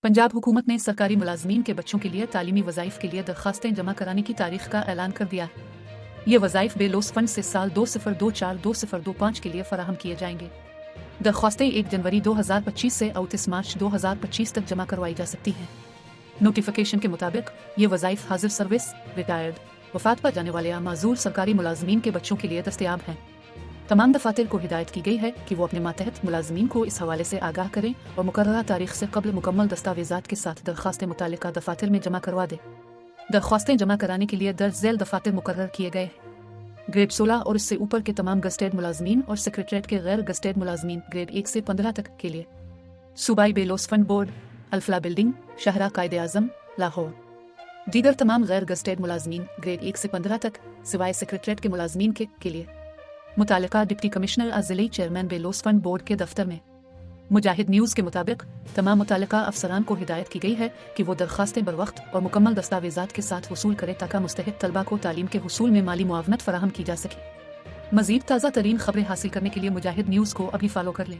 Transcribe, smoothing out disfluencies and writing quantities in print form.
पंजाब हुकूमत ने सरकारी मुलाजमीन के बच्चों के लिए तालीमी वज़ाइफ के लिए दरख्वास्तें जमा कराने की तारीख का ऐलान कर दिया है। ये वज़ाइफ बेलोस फंड से साल 2024-2025 के लिए फराहम किए जाएंगे। दरख्वास्तें 1 जनवरी 2025 से 29 मार्च 2025 तक जमा करवाई जा सकती हैं। नोटिफिकेशन के मुताबिक ये वज़ाइफ हाजिर सर्विस, रिटायर्ड, वफात पर जाने वाले या माजूर सरकारी मुलाजमीन के बच्चों के लिए दस्तयाब हैं। तमाम दफातर को हिदायत की गई है कि वो अपने मातहत मुलाजमीन को इस हवाले से आगाह करें और मुकर्ररा तारीख से कबल मुकम्मल दस्तावेजात के साथ दरख्वास्तें मुतालिका दफातर में जमा करवा दें। दरख्वास्तें जमा कराने के लिए दर्ज झैल दफातर मुकर्रर किए गए हैं। ग्रेड 16 और इससे ऊपर के तमाम गस्टेड मुलाजमीन और सेक्रेटरीट के गैर गस्टेड मुलाजमीन ग्रेड 1 से 15 तक के लिए। सूबाई bellows fund board, Alfalah building, शहरा कायदे आजम, लाहौर। दीगर तमाम गैर गस्टेड मुलाजमीन ग्रेड 1 से 15 तक सिवाय सेक्रेटरीट के मुलाजमीन के लिए मुतालिका डिप्टी कमिश्नर अज़ली चेयरमैन बेलोस फंड बोर्ड के दफ्तर में। मुजाहिद न्यूज़ के मुताबिक तमाम मुतालिका अफसरान को हिदायत की गई है कि वो दरख्वास्तें बरवक्त और मुकम्मल दस्तावेजात के साथ वसूल करें ताकि मुस्तहिक तलबा को तालीम के हुसूल में माली मुआवनत फराहम की जा सके। मज़ीद ताज़ा तरीन खबरें हासिल करने के लिए मुजाहिद न्यूज़ को अभी फॉलो कर लें।